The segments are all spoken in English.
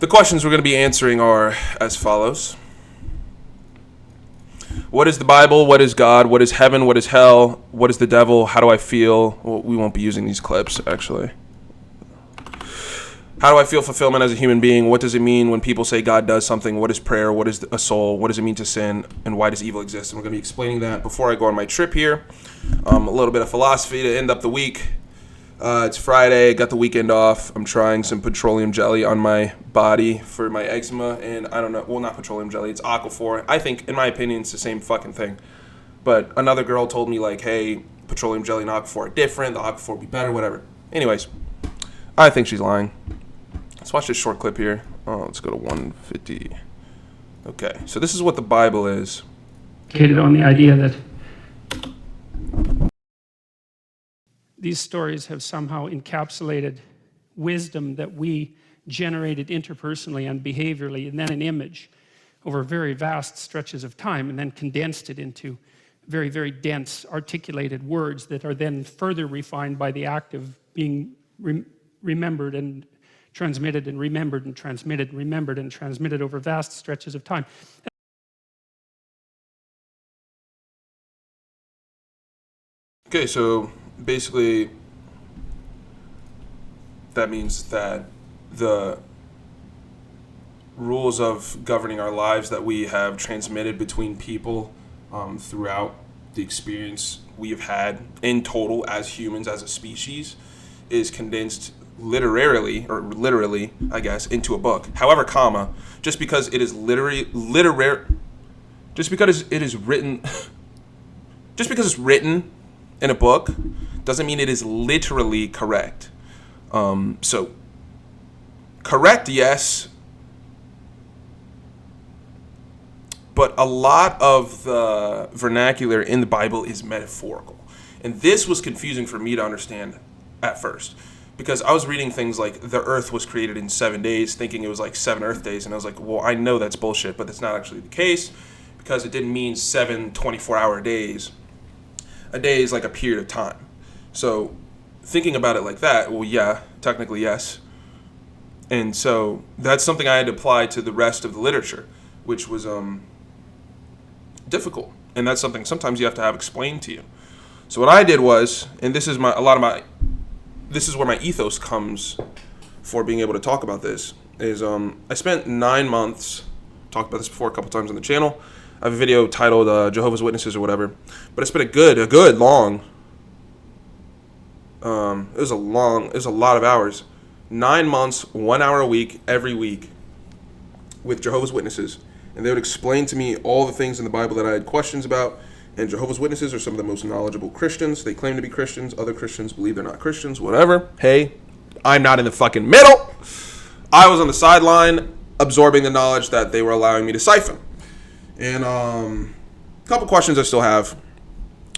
The questions we're going to be answering are as follows. What is the Bible? What is God? What is heaven? What is hell? What is the devil? How do I feel? Well, we won't be using these clips, actually. How do I feel fulfillment as a human being? What does it mean when people say God does something? What is prayer? What is a soul? What does it mean to sin? And why does evil exist? And we're going to be explaining that before I go on my trip here. A little bit of philosophy to end up the week. It's Friday. Got the weekend off. I'm trying some petroleum jelly on my body for my eczema. And I don't know. Well, not petroleum jelly. It's Aquaphor. I think, in my opinion, it's the same fucking thing. But another girl told me, like, hey, petroleum jelly and Aquaphor are different. The Aquaphor will be better, whatever. Anyways, I think she's lying. Let's watch this short clip here. Let's go to 150. Okay, so this is what the Bible is. On the idea that these stories have somehow encapsulated wisdom that we generated interpersonally and behaviorally, and then an image over very vast stretches of time, and then condensed it into very, very dense, articulated words that are then further refined by the act of being remembered and transmitted and remembered and transmitted and remembered and transmitted over vast stretches of time. Okay, so basically that means that the rules of governing our lives that we have transmitted between people throughout the experience we have had in total as humans, as a species, is condensed literally, I guess, into a book. However, just because it is just because it is written, just because it's written in a book doesn't mean it is literally correct. So, correct, yes, but a lot of the vernacular in the Bible is metaphorical. And this was confusing for me to understand at first, because I was reading things like the earth was created in 7 days, thinking it was like 7 earth days. And I was like, well, I know that's bullshit, but that's not actually the case, because it didn't mean 7 24-hour days. A day is like a period of time. So thinking about it like that, well, yeah, technically yes. And so that's something I had to apply to the rest of the literature, which was difficult. And that's something sometimes you have to have explained to you. So what I did was, and this is this is where my ethos comes for being able to talk about this, is I spent 9 months, talked about this before a couple times on the channel. I have a video titled Jehovah's Witnesses or whatever, but it's been a good long, it was a lot of hours. 9 months, 1 hour a week, every week with Jehovah's Witnesses. And they would explain to me all the things in the Bible that I had questions about. And Jehovah's Witnesses are some of the most knowledgeable Christians. They claim to be Christians. Other Christians believe they're not Christians, whatever. Hey, I'm not in the fucking middle. I was on the sideline absorbing the knowledge that they were allowing me to siphon. And a couple questions I still have.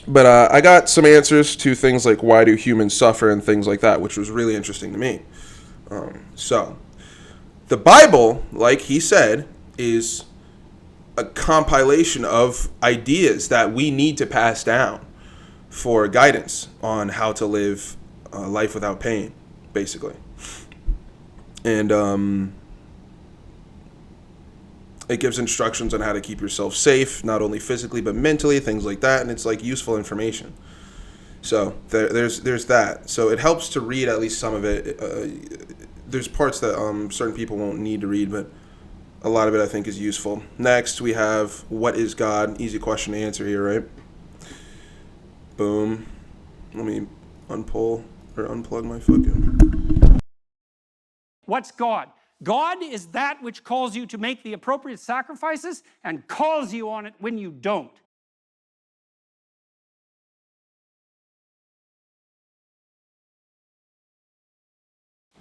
But I got some answers to things like why do humans suffer and things like that, which was really interesting to me. So, the Bible, like he said, is a compilation of ideas that we need to pass down for guidance on how to live life without pain, basically. And it gives instructions on how to keep yourself safe, not only physically but mentally, things like that, and it's like useful information. So there's that. So it helps to read at least some of it. There's parts that certain people won't need to read, but a lot of it I think is useful. Next, we have what is God? Easy question to answer here, right? Boom. Let me unplug my fucking. What's God? God is that which calls you to make the appropriate sacrifices and calls you on it when you don't.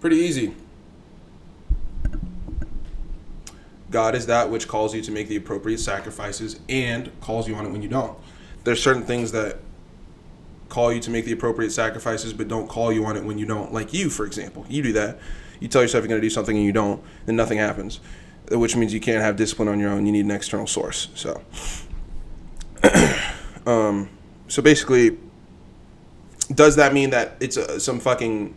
Pretty easy. God is that which calls you to make the appropriate sacrifices and calls you on it when you don't. There's certain things that call you to make the appropriate sacrifices but don't call you on it when you don't. Like you, for example. You do that. You tell yourself you're going to do something and you don't, then nothing happens, which means you can't have discipline on your own. You need an external source. So, so basically, does that mean that it's some fucking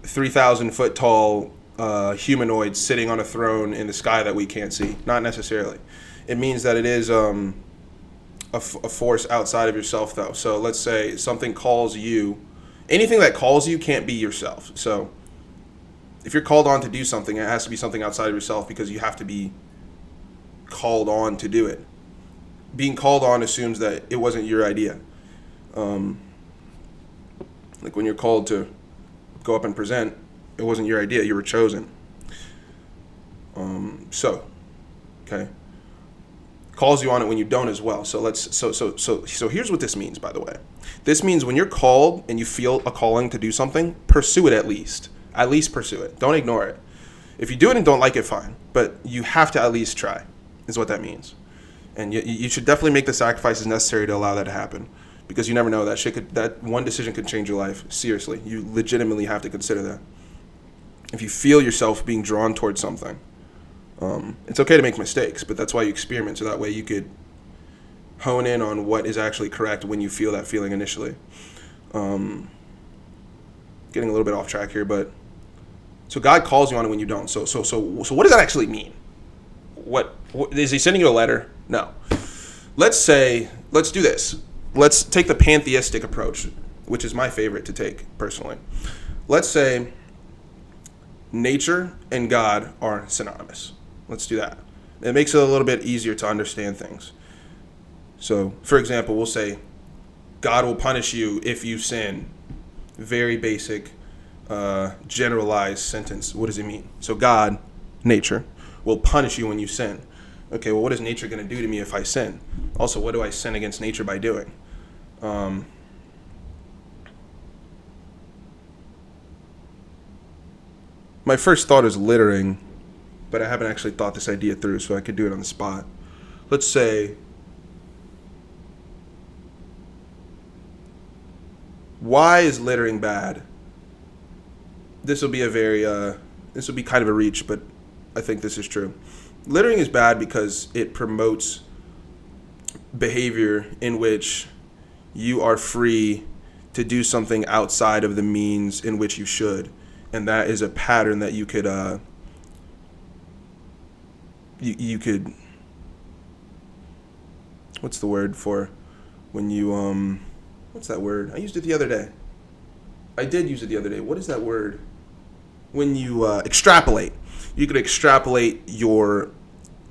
3,000 foot tall humanoid sitting on a throne in the sky that we can't see. Not necessarily. It means that it is a force outside of yourself, though. So let's say something calls you. Anything that calls you can't be yourself. So if you're called on to do something, it has to be something outside of yourself because you have to be called on to do it. Being called on assumes that it wasn't your idea. Like when you're called to go up and present, it wasn't your idea. You were chosen. Okay. Calls you on it when you don't as well. So here's what this means, by the way. This means when you're called and you feel a calling to do something, pursue it at least. At least pursue it. Don't ignore it. If you do it and don't like it, fine. But you have to at least try, is what that means. And you should definitely make the sacrifices necessary to allow that to happen. Because you never know, that one decision could change your life. Seriously. You legitimately have to consider that. If you feel yourself being drawn towards something, it's okay to make mistakes, but that's why you experiment, so that way you could hone in on what is actually correct when you feel that feeling initially. Getting a little bit off track here, but so God calls you on it when you don't. So what does that actually mean? What is he sending you a letter? No. Let's do this. Let's take the pantheistic approach, which is my favorite to take personally. Let's say nature and God are synonymous. Let's do that. It makes it a little bit easier to understand things. So, for example, we'll say God will punish you if you sin. Very basic, generalized sentence. What does it mean? So God, nature, will punish you when you sin. Okay, well, what is nature going to do to me if I sin? Also, what do I sin against nature by doing? My first thought is littering, but I haven't actually thought this idea through, so I could do it on the spot. Let's say, why is littering bad? This will be kind of a reach, but I think this is true. Littering is bad because it promotes behavior in which you are free to do something outside of the means in which you should. And that is a pattern that you could what's the word for when you what's that word? I used it the other day. I did use it the other day. What is that word? When you extrapolate. You could extrapolate your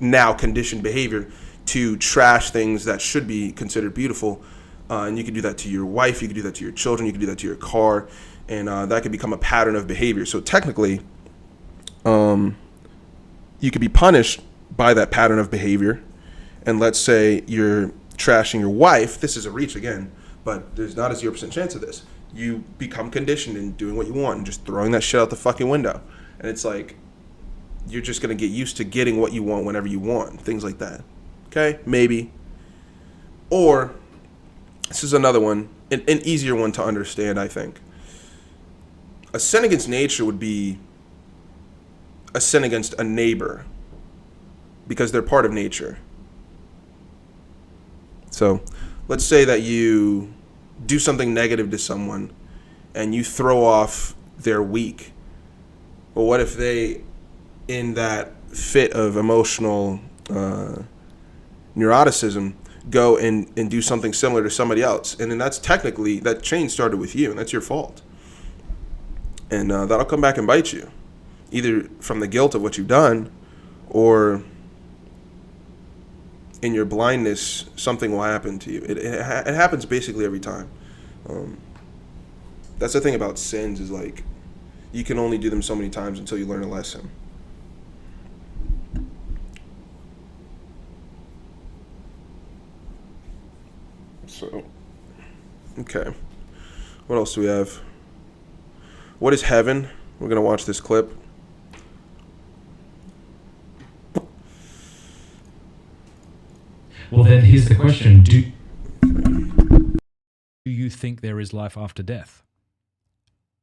now conditioned behavior to trash things that should be considered beautiful. And you could do that to your wife, you could do that to your children, you could do that to your car, and that could become a pattern of behavior. So technically, you could be punished by that pattern of behavior. And let's say you're trashing your wife. This is a reach again, but there's not a 0% chance of this. You become conditioned in doing what you want and just throwing that shit out the fucking window. And it's like, you're just going to get used to getting what you want whenever you want. Things like that. Okay? Maybe. Or, this is another one, an easier one to understand, I think. A sin against nature would be a sin against a neighbor because they're part of nature. So, let's say that you do something negative to someone and you throw off their week. Well, what if they, in that fit of emotional neuroticism, go and do something similar to somebody else? And then that's technically, that chain started with you, and that's your fault. And that'll come back and bite you, either from the guilt of what you've done, or in your blindness, something will happen to you. It happens basically every time. That's the thing about sins, is like, you can only do them so many times until you learn a lesson. So, okay. What else do we have? What is heaven? We're going to watch this clip. Well, then here's the question. Do you think there is life after death?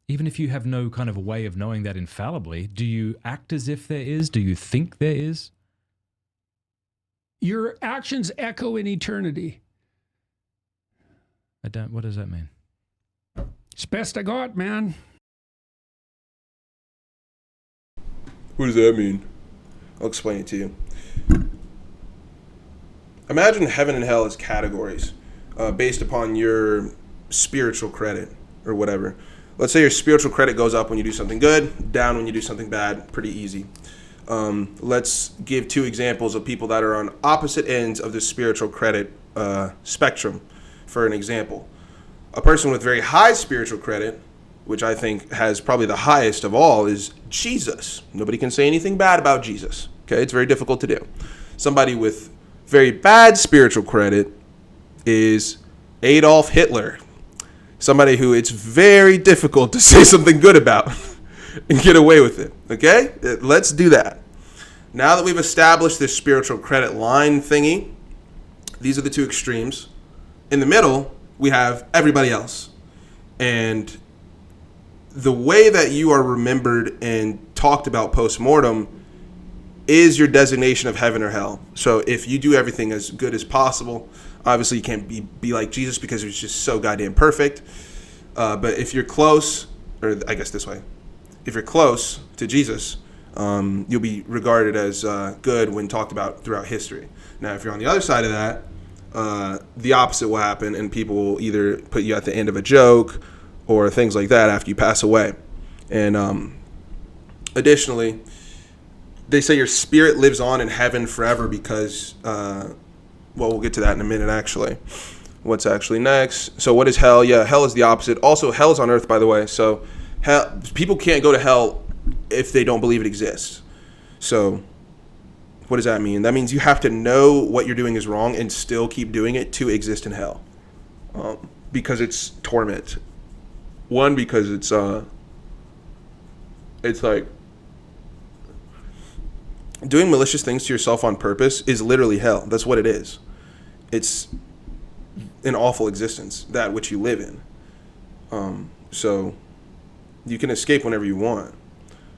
Even if you have no kind of a way of knowing that infallibly, do you act as if there is? Do you think there is? Your actions echo in eternity. What does that mean? It's best I got, man. What does that mean? I'll explain it to you. Imagine heaven and hell as categories based upon your spiritual credit or whatever. Let's say your spiritual credit goes up when you do something good, down when you do something bad. Pretty easy. Let's give 2 examples of people that are on opposite ends of the spiritual credit spectrum. For an example, a person with very high spiritual credit, which I think has probably the highest of all, is Jesus. Nobody can say anything bad about Jesus. Okay, it's very difficult to do. Somebody with very bad spiritual credit is Adolf Hitler. Somebody who it's very difficult to say something good about and get away with it. Okay? Let's do that. Now that we've established this spiritual credit line thingy, these are the 2 extremes. In the middle, we have everybody else. And the way that you are remembered and talked about post-mortem is your designation of heaven or hell. So if you do everything as good as possible, obviously you can't be like Jesus because he was just so goddamn perfect. But if you're close, or I guess this way, if you're close to Jesus, you'll be regarded as good when talked about throughout history. Now, if you're on the other side of that, the opposite will happen, and people will either put you at the end of a joke or things like that after you pass away. And additionally, they say your spirit lives on in heaven forever because, well, we'll get to that in a minute, actually. What's actually next? So what is hell? Yeah, hell is the opposite. Also, hell is on earth, by the way. So hell, people can't go to hell if they don't believe it exists. So what does that mean? That means you have to know what you're doing is wrong and still keep doing it to exist in hell. Because it's torment. One, because it's like doing malicious things to yourself on purpose is literally hell. That's what it is. It's an awful existence, that which you live in. So you can escape whenever you want,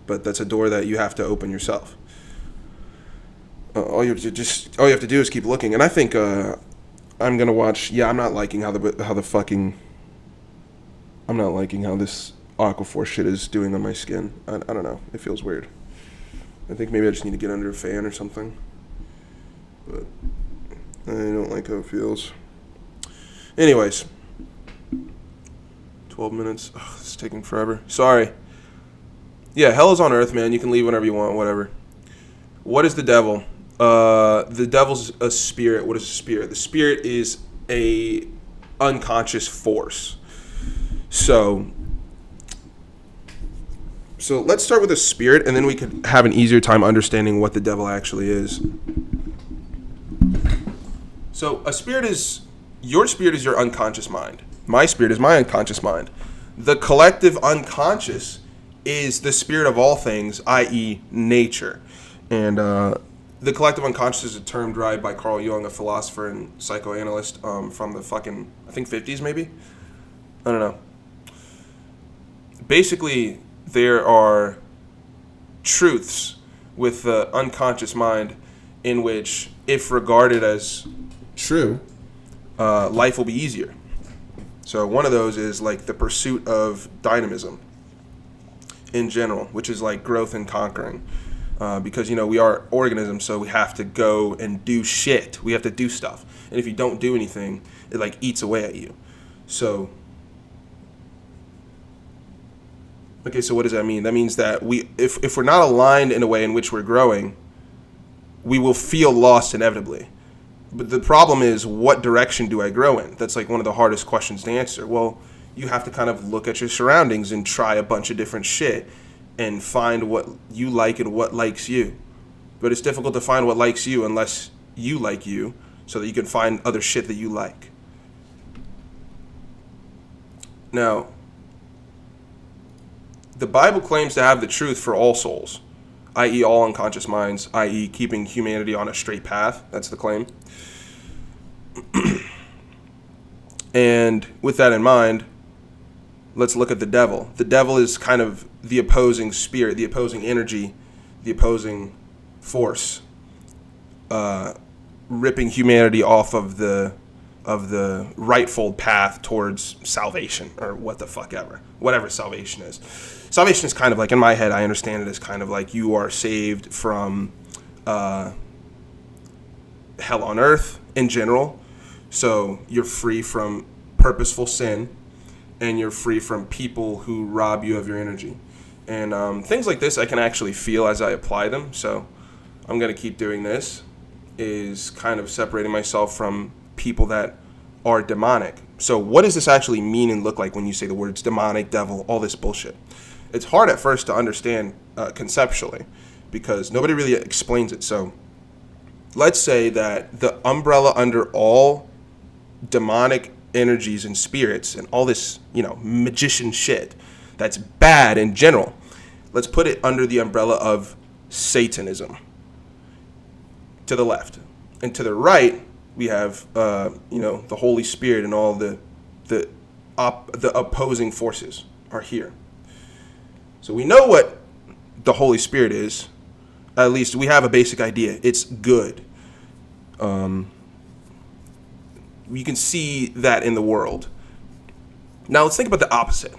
but that's a door that you have to open yourself. All you have to do is keep looking. And I think I'm gonna watch. Yeah, I'm not liking how this Aquaphor shit is doing on my skin. I don't know. It feels weird. I think maybe I just need to get under a fan or something. But I don't like how it feels. Anyways, 12 minutes. Ugh, this is taking forever. Sorry. Yeah, hell is on earth, man. You can leave whenever you want, whatever. What is the devil? The devil's a spirit. What is a spirit? The spirit is a unconscious force. So let's start with a spirit, and then we could have an easier time understanding what the devil actually is. So a spirit is, your spirit is your unconscious mind. My spirit is my unconscious mind. The collective unconscious is the spirit of all things, i.e. nature. And the collective unconscious is a term derived by Carl Jung, a philosopher and psychoanalyst from the fucking, I think 50s maybe? I don't know. Basically, there are truths with the unconscious mind in which, if regarded as true, life will be easier. So one of those is like the pursuit of dynamism in general, which is like growth and conquering. Because, we are organisms, so we have to go and do shit. We have to do stuff. And if you don't do anything, it like eats away at you. So, okay, so what does that mean? That means that if we're not aligned in a way in which we're growing, we will feel lost inevitably. But the problem is, what direction do I grow in? That's like one of the hardest questions to answer. Well, you have to kind of look at your surroundings and try a bunch of different shit and find what you like and what likes you. But it's difficult to find what likes you unless you like you, so that you can find other shit that you like. Now, the Bible claims to have the truth for all souls, i.e. all unconscious minds, i.e. keeping humanity on a straight path. That's the claim. And with that in mind, let's look at the devil. The devil is kind of the opposing spirit, the opposing energy, the opposing force, ripping humanity off of the of the rightful path towards salvation, or what the fuck ever, whatever salvation is. Salvation is kind of like, in my head, I understand it as kind of like you are saved from hell on earth in general. So you're free from purposeful sin, and you're free from people who rob you of your energy. And things like this I can actually feel as I apply them. So I'm going to keep doing this, is kind of separating myself from people that are demonic. So what does this actually mean and look like when you say the words demonic, devil, all this bullshit? It's hard at first to understand conceptually, because nobody really explains it. So let's say that the umbrella under all demonic energies and spirits and all this, magician shit that's bad in general, let's put it under the umbrella of Satanism to the left. And to the right, we have, the Holy Spirit, and all the opposing forces are here. So we know what the Holy Spirit is. At least we have a basic idea. It's good. You can see that in the world. Now let's think about the opposite.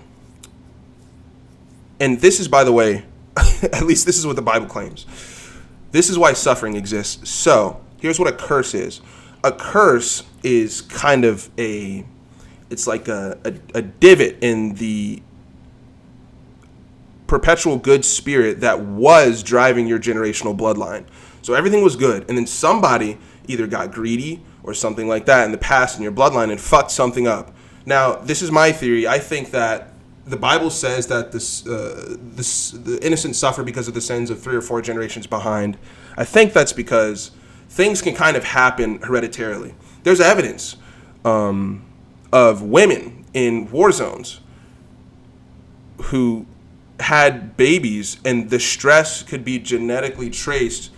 And this is, by the way, at least this is what the Bible claims. This is why suffering exists. So here's what a curse is. A curse is kind of it's like a divot in the perpetual good spirit that was driving your generational bloodline. So everything was good, and then somebody either got greedy or something like that in the past in your bloodline and fucked something up. Now, this is my theory. I think that the Bible says that the innocent suffer because of the sins of 3 or 4 generations behind. I think that's because things can kind of happen hereditarily. There's evidence of women in war zones who had babies, and the stress could be genetically traced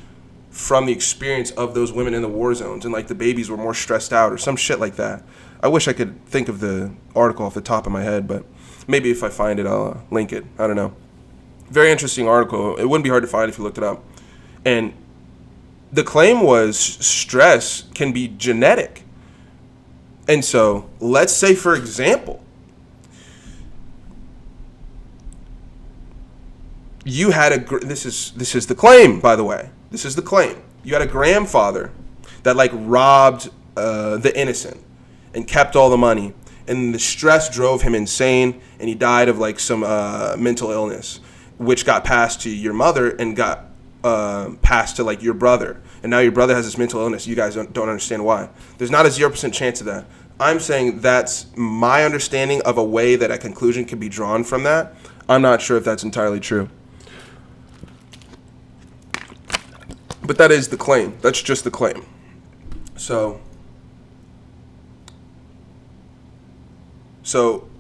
from the experience of those women in the war zones, and like the babies were more stressed out or some shit like that. I wish I could think of the article off the top of my head, but maybe if I find it, I'll link it. I don't know. Very interesting article. It wouldn't be hard to find if you looked it up. And the claim was stress can be genetic. And so let's say, for example, you had this is the claim, by the way. This is the claim. You had a grandfather that robbed the innocent and kept all the money, and the stress drove him insane, and he died of some mental illness, which got passed to your mother and got passed to your brother, and now your brother has this mental illness. You guys don't understand why. There's not a 0% chance of that. I'm saying that's my understanding of a way that a conclusion can be drawn from that. I'm not sure if that's entirely true. But that is the claim. That's just the claim. So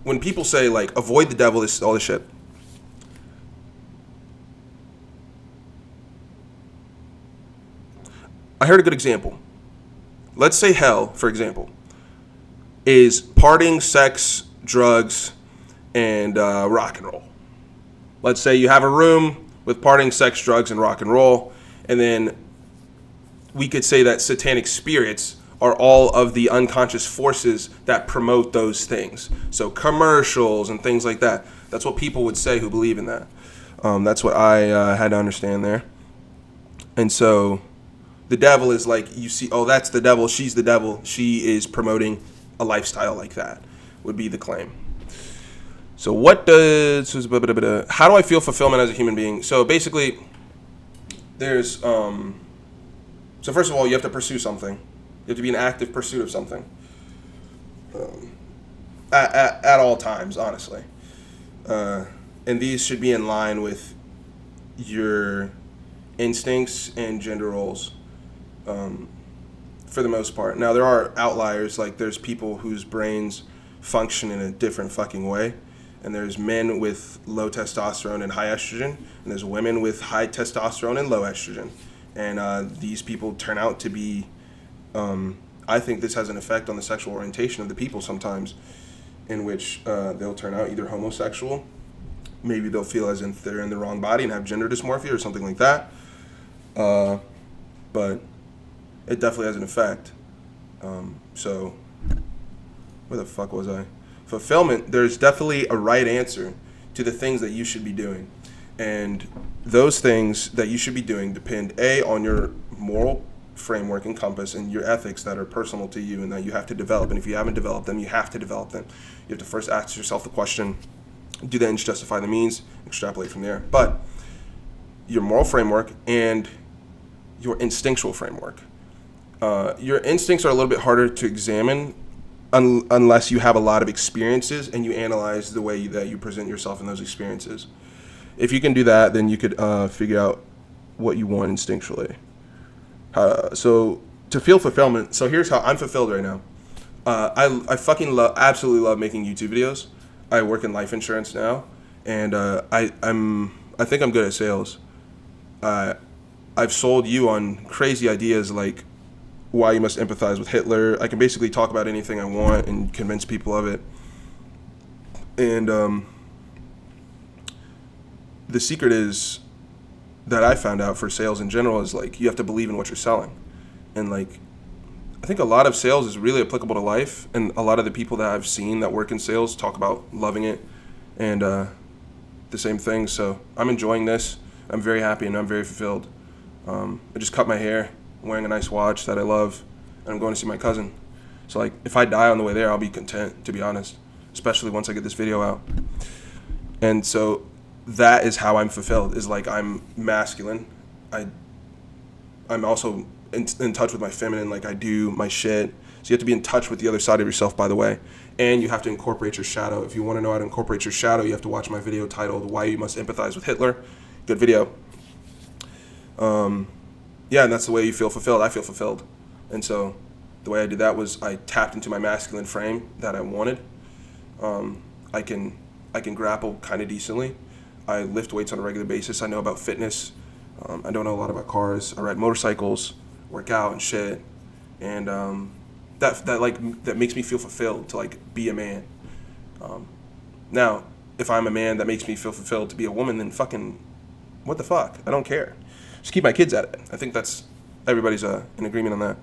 when people say avoid the devil, this all this shit, I heard a good example. Let's say hell, for example, is partying, sex, drugs, and rock and roll. Let's say you have a room with partying, sex, drugs, and rock and roll. And then we could say that satanic spirits are all of the unconscious forces that promote those things. So commercials and things like that. That's what people would say who believe in that. That's what I had to understand there. And so the devil is you see, oh, that's the devil. She's the devil. She is promoting a lifestyle like that, would be the claim. So how do I feel fulfillment as a human being? So basically, there's so first of all, you have to pursue something. You have to be in active pursuit of something at all times, honestly. And these should be in line with your instincts and gender roles for the most part. Now, there are outliers. There's people whose brains function in a different fucking way. And there's men with low testosterone and high estrogen, and there's women with high testosterone and low estrogen. And these people turn out to be, I think this has an effect on the sexual orientation of the people sometimes, in which they'll turn out either homosexual, maybe they'll feel as if they're in the wrong body and have gender dysmorphia or something like that. But it definitely has an effect. So Where the fuck was I? Fulfillment, there's definitely a right answer to the things that you should be doing. And those things that you should be doing depend, A, on your moral framework and compass and your ethics that are personal to you and that you have to develop. And if you haven't developed them, you have to develop them. You have to first ask yourself the question, do the ends justify the means? Extrapolate from there. But your moral framework and your instinctual framework. Your instincts are a little bit harder to examine unless you have a lot of experiences and you analyze the way that you present yourself in those experiences. If you can do that, then you could figure out what you want instinctually. So to feel fulfillment, so here's how I'm fulfilled right now. I fucking absolutely love making YouTube videos. I work in life insurance now, and I think I'm good at sales. I've sold you on crazy ideas like why you must empathize with Hitler. I can basically talk about anything I want and convince people of it. And the secret is that I found out for sales in general is like you have to believe in what you're selling. And like I think a lot of sales is really applicable to life, and a lot of the people that I've seen that work in sales talk about loving it and the same thing. So I'm enjoying this. I'm very happy and I'm very fulfilled. I just cut my hair, I'm wearing a nice watch that I love, and I'm going to see my cousin. So like if I die on the way there, I'll be content, to be honest, especially once I get this video out. And so that is how I'm fulfilled, is like I'm masculine. I'm also in touch with my feminine, like I do my shit. So you have to be in touch with the other side of yourself, by the way. And you have to incorporate your shadow. If you want to know how to incorporate your shadow, you have to watch my video titled Why You Must Empathize with Hitler. Good video. Yeah, and that's the way you feel fulfilled. I feel fulfilled. And so the way I did that was I tapped into my masculine frame that I wanted. I can grapple kind of decently. I lift weights on a regular basis. I know about fitness. I don't know a lot about cars. I ride motorcycles, work out and shit. And that makes me feel fulfilled to like be a man. Now, if I'm a man that makes me feel fulfilled to be a woman, then fucking what the fuck? I don't care. Just keep my kids at it. I think that's everybody's in agreement on that.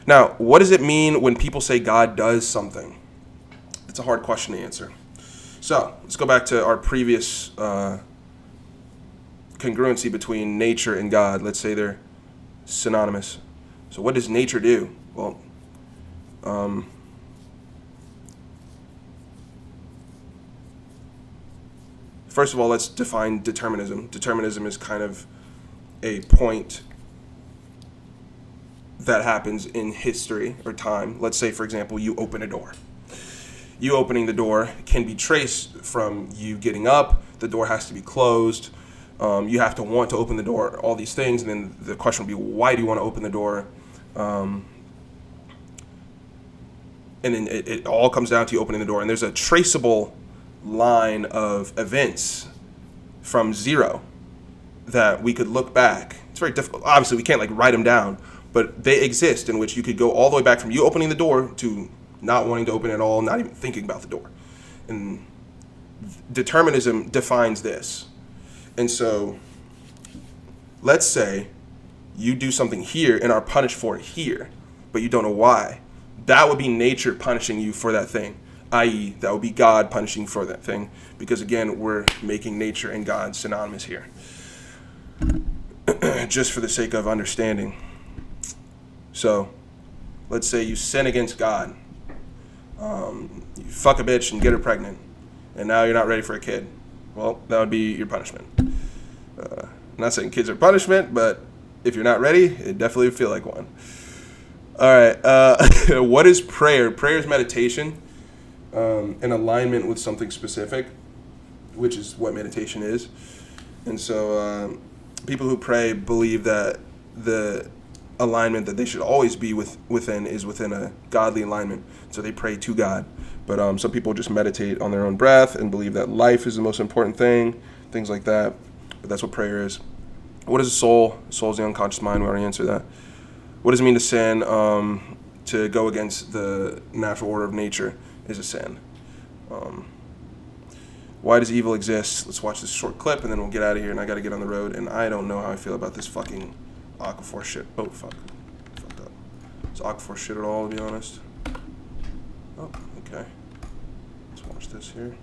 Now, what does it mean when people say God does something? It's a hard question to answer. So let's go back to our previous congruency between nature and God. Let's say they're synonymous. So what does nature do? Well, first of all, let's define determinism. Determinism is kind of a point that happens in history or time. Let's say, for example, you open a door. You opening the door can be traced from you getting up. The door has to be closed. You have to want to open the door, all these things. And then the question would be, why do you want to open the door? And then it all comes down to you opening the door. And there's a traceable line of events from zero that we could look back. It's very difficult. Obviously, we can't like write them down, but they exist in which you could go all the way back from you opening the door to not wanting to open at all, not even thinking about the door. And determinism defines this. And so let's say you do something here and are punished for it here, but you don't know why. That would be nature punishing you for that thing, i.e., that would be God punishing you for that thing, because again, we're making nature and God synonymous here. Just for the sake of understanding. So let's say you sin against God. You fuck a bitch and get her pregnant, and now you're not ready for a kid. Well, that would be your punishment. I'm not saying kids are punishment, but if you're not ready, it definitely would feel like one. All right. What is prayer? Prayer is meditation in alignment with something specific, which is what meditation is. And so people who pray believe that the alignment that they should always be within is within a godly alignment. So they pray to God. But some people just meditate on their own breath and believe that life is the most important thing, things like that. But that's what prayer is. What is a soul? Soul is the unconscious mind. We already answered that. What does it mean to sin? To go against the natural order of nature is a sin. Why does evil exist? Let's watch this short clip and then we'll get out of here, and I got to get on the road, and I don't know how I feel about this fucking Aquaforce shit. Oh, fuck. Fucked up. Is Aquaforce shit at all, to be honest? Oh, okay. watch this here.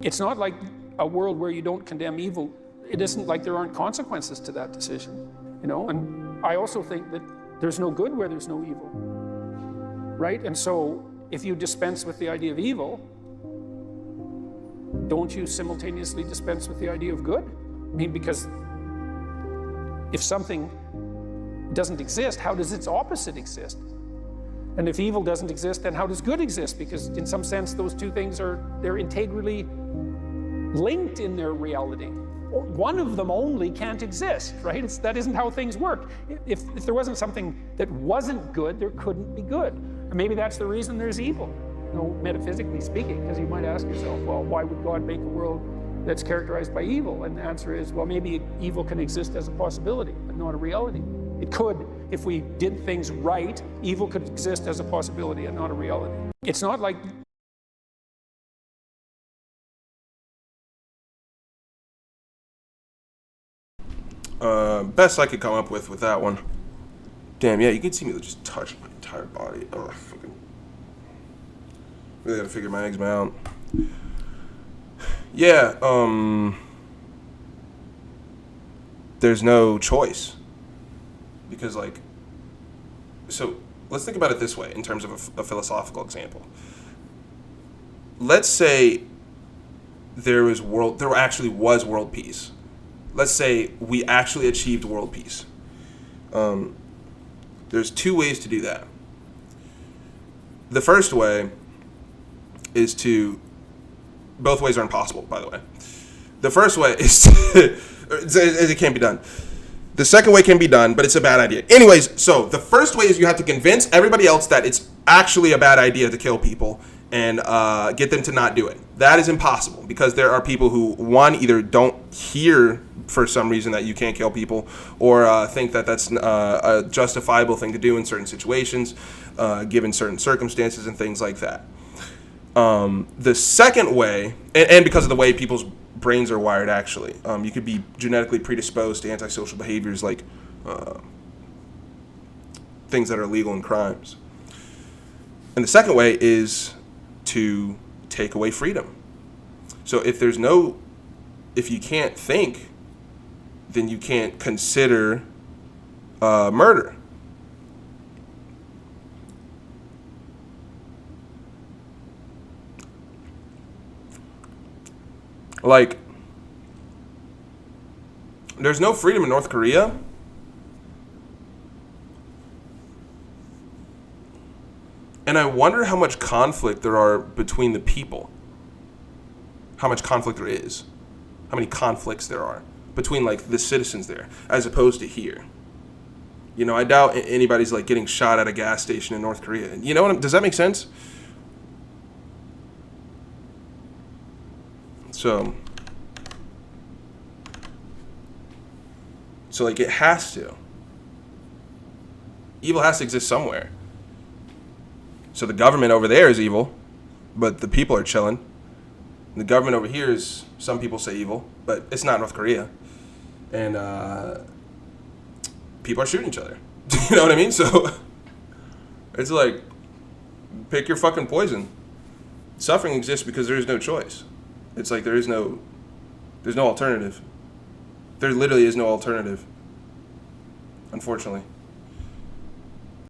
It's not like a world where you don't condemn evil. It isn't like there aren't consequences to that decision, you know? And I also think that there's no good where there's no evil, right? And so if you dispense with the idea of evil, don't you simultaneously dispense with the idea of good? I mean, because if something doesn't exist, how does its opposite exist? And if evil doesn't exist, then how does good exist? Because in some sense, those two things they're integrally linked in their reality. One of them only can't exist, right? That isn't how things work. If there wasn't something that wasn't good, there couldn't be good. And maybe that's the reason there's evil, you know, metaphysically speaking, because you might ask yourself, well, why would God make a world that's characterized by evil? And the answer is, well, maybe evil can exist as a possibility, but not a reality. It could, if we did things right, evil could exist as a possibility and not a reality. It's not like best I could come up with that one. Damn, yeah, you can see me just touch my entire body. Oh, fucking. Really gotta figure my eczema out. Yeah, there's no choice. Because, like, so let's think about it this way in terms of a philosophical example. Let's say there actually was world peace. Let's say we actually achieved world peace. There's two ways to do that. The first way is both ways are impossible, by the way. The first way is it can't be done. The second way can be done, but it's a bad idea. Anyways, so the first way is you have to convince everybody else that it's actually a bad idea to kill people and get them to not do it. That is impossible because there are people who, one, either don't hear for some reason that you can't kill people or think that that's a justifiable thing to do in certain situations, given certain circumstances and things like that. The second way, and because of the way people's brains are wired, actually, you could be genetically predisposed to antisocial behaviors like things that are illegal and crimes. And the second way is to take away freedom. So if you can't think, then you can't consider murder. Like, there's no freedom in North Korea. And I wonder how much conflict there are between the people. How much conflict there is. How many conflicts there are between, like, the citizens there, as opposed to here. You know, I doubt anybody's, like, getting shot at a gas station in North Korea. You know does that make sense? So like, it has to. Evil has to exist somewhere. So the government over there is evil, but the people are chilling. The government over here is, some people say evil, but it's not North Korea. And people are shooting each other. You know what I mean? So it's like, pick your fucking poison. Suffering exists because there is no choice. It's like there's no alternative. There literally is no alternative, unfortunately.